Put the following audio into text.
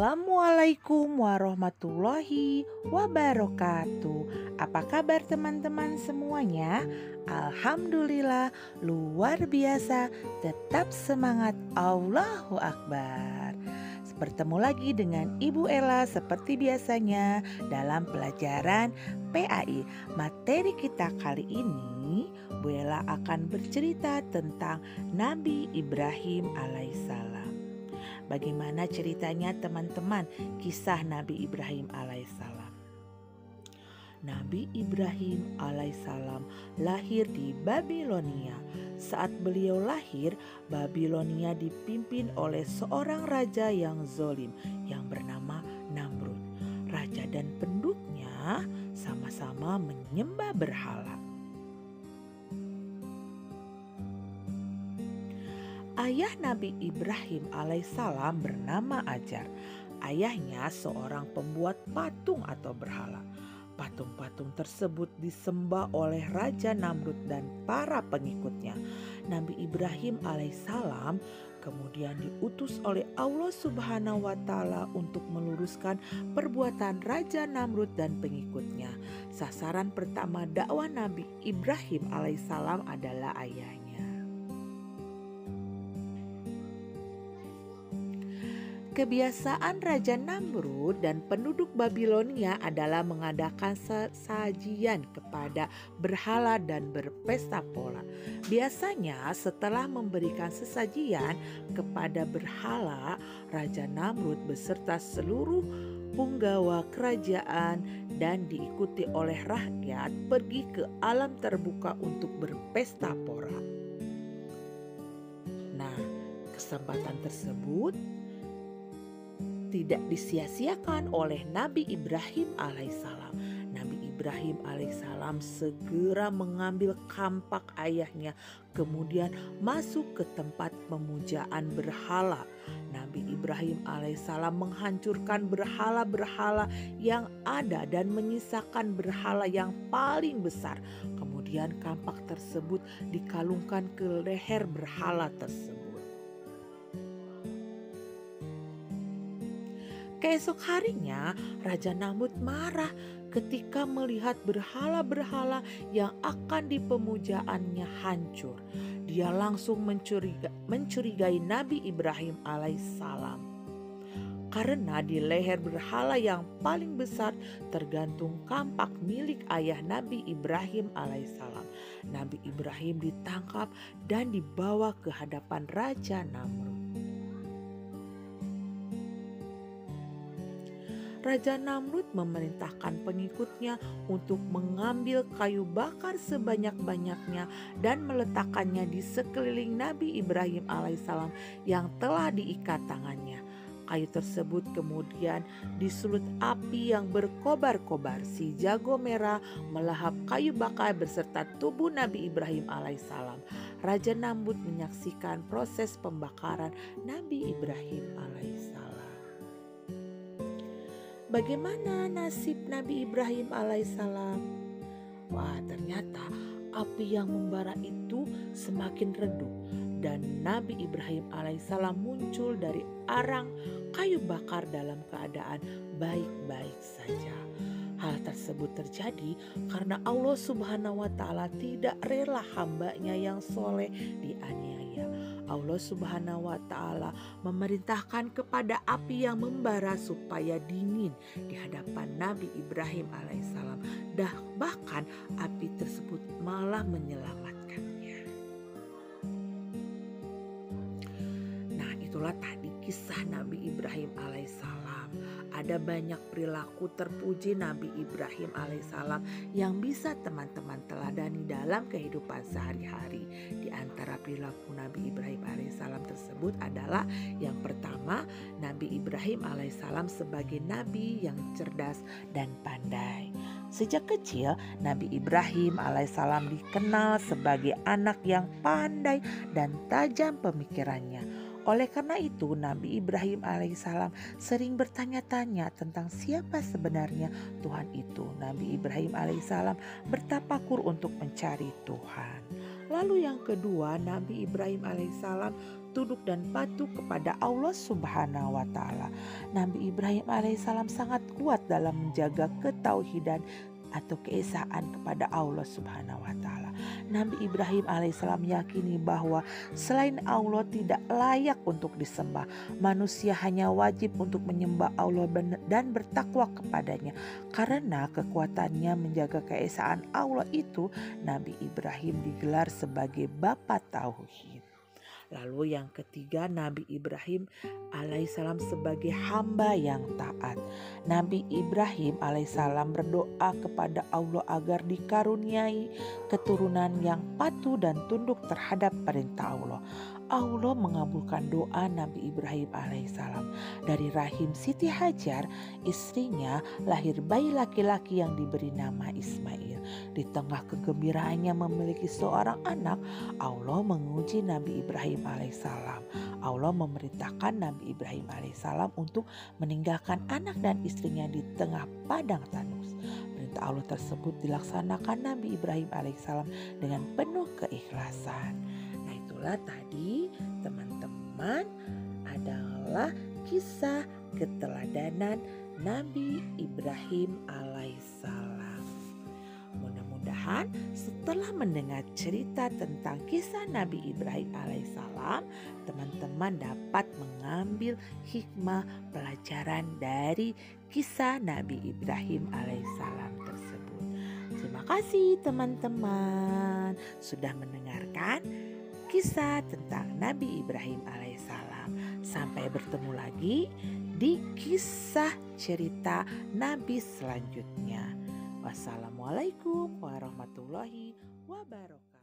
Assalamualaikum warahmatullahi wabarakatuh. Apa kabar teman-teman semuanya? Alhamdulillah luar biasa. Tetap semangat, Allahu Akbar. Bertemu lagi dengan Ibu Ella seperti biasanya dalam pelajaran PAI. Materi kita kali ini, Bu Ella akan bercerita tentang Nabi Ibrahim alaihissalam. Bagaimana ceritanya teman-teman, kisah Nabi Ibrahim alaihissalam? Nabi Ibrahim alaihissalam lahir di Babilonia. Saat beliau lahir, Babilonia dipimpin oleh seorang raja yang zolim yang bernama Namrud. Raja dan penduduknya sama-sama menyembah berhala. Ayah Nabi Ibrahim alaihissalam bernama Ajar. Ayahnya seorang pembuat patung atau berhala. Patung-patung tersebut disembah oleh Raja Namrud dan para pengikutnya. Nabi Ibrahim alaihissalam kemudian diutus oleh Allah Subhanahu wa Ta'ala untuk meluruskan perbuatan Raja Namrud dan pengikutnya. Sasaran pertama dakwah Nabi Ibrahim alaihissalam adalah ayahnya. Kebiasaan Raja Namrud dan penduduk Babilonia adalah mengadakan sajian kepada berhala dan berpesta pora. Biasanya setelah memberikan sesajian kepada berhala, Raja Namrud beserta seluruh punggawa kerajaan dan diikuti oleh rakyat pergi ke alam terbuka untuk berpesta pora. Nah, kesempatan tersebut tidak disia-siakan oleh Nabi Ibrahim alaihissalam. Nabi Ibrahim alaihissalam segera mengambil kampak ayahnya, kemudian masuk ke tempat pemujaan berhala. Nabi Ibrahim alaihissalam menghancurkan berhala-berhala yang ada dan menyisakan berhala yang paling besar. Kemudian kampak tersebut dikalungkan ke leher berhala tersebut. Keesok harinya Raja Namrud marah ketika melihat berhala-berhala yang akan dipemujaannya hancur. Dia langsung mencurigai Nabi Ibrahim alaihissalam. Karena di leher berhala yang paling besar tergantung kampak milik ayah Nabi Ibrahim alaihissalam. Nabi Ibrahim ditangkap dan dibawa ke hadapan Raja Namrud. Raja Namrud memerintahkan pengikutnya untuk mengambil kayu bakar sebanyak-banyaknya dan meletakkannya di sekeliling Nabi Ibrahim alaihissalam yang telah diikat tangannya. Kayu tersebut kemudian disulut api yang berkobar-kobar. Si jago merah melahap kayu bakar beserta tubuh Nabi Ibrahim alaihissalam. Raja Namrud menyaksikan proses pembakaran Nabi Ibrahim alaihissalam. Bagaimana nasib Nabi Ibrahim alaihissalam? Wah, ternyata api yang membara itu semakin redup dan Nabi Ibrahim alaihissalam muncul dari arang kayu bakar dalam keadaan baik-baik saja. Hal tersebut terjadi karena Allah Subhanahu wa Ta'ala tidak rela hambanya yang soleh dianiaya. Allah Subhanahu wa Ta'ala memerintahkan kepada api yang membara supaya dingin di hadapan Nabi Ibrahim alaihissalam. Bahkan api tersebut malah menyelamatkannya. Nah, itulah tadi kisah Nabi Ibrahim alaihissalam. Ada banyak perilaku terpuji Nabi Ibrahim alaihissalam yang bisa teman-teman teladani dalam kehidupan sehari-hari. Di antara perilaku Nabi Ibrahim alaihissalam tersebut adalah yang pertama, Nabi Ibrahim alaihissalam sebagai nabi yang cerdas dan pandai. Sejak kecil, Nabi Ibrahim alaihissalam dikenal sebagai anak yang pandai dan tajam pemikirannya. Oleh karena itu, Nabi Ibrahim alaihissalam sering bertanya-tanya tentang siapa sebenarnya Tuhan itu. Nabi Ibrahim alaihissalam bertapakur untuk mencari Tuhan. Lalu yang kedua, Nabi Ibrahim alaihissalam tunduk dan patuh kepada Allah Subhanahu wa Ta'ala. Nabi Ibrahim alaihissalam sangat kuat dalam menjaga ketauhidan atau keesaan kepada Allah Subhanahu wa Ta'ala. Nabi Ibrahim alaihissalam yakini bahwa selain Allah tidak layak untuk disembah. Manusia hanya wajib untuk menyembah Allah dan bertakwa kepadanya. Karena kekuatannya menjaga keesaan Allah itu, Nabi Ibrahim digelar sebagai Bapa Tauhid. Lalu yang ketiga, Nabi Ibrahim alaihissalam sebagai hamba yang taat. Nabi Ibrahim alaihissalam berdoa kepada Allah agar dikaruniai keturunan yang patuh dan tunduk terhadap perintah Allah. Allah mengabulkan doa Nabi Ibrahim alaihissalam. Dari rahim Siti Hajar, istrinya, lahir bayi laki-laki yang diberi nama Ismail. Di tengah kegembiraannya memiliki seorang anak, Allah menguji Nabi Ibrahim alaihissalam. Allah memerintahkan Nabi Ibrahim alaihissalam untuk meninggalkan anak dan istrinya di tengah padang tandus. Perintah Allah tersebut dilaksanakan Nabi Ibrahim alaihissalam dengan penuh keikhlasan. Nah, itulah tadi teman-teman adalah kisah keteladanan Nabi Ibrahim alaihissalam. Mudah-mudahan setelah mendengar cerita tentang kisah Nabi Ibrahim alaihissalam, teman-teman dapat mengambil hikmah pelajaran dari kisah Nabi Ibrahim alaihissalam tersebut. Terima kasih teman-teman sudah mendengarkan kisah tentang Nabi Ibrahim alaihissalam. Sampai bertemu lagi di kisah cerita Nabi selanjutnya. Wassalamualaikum warahmatullahi wabarakatuh.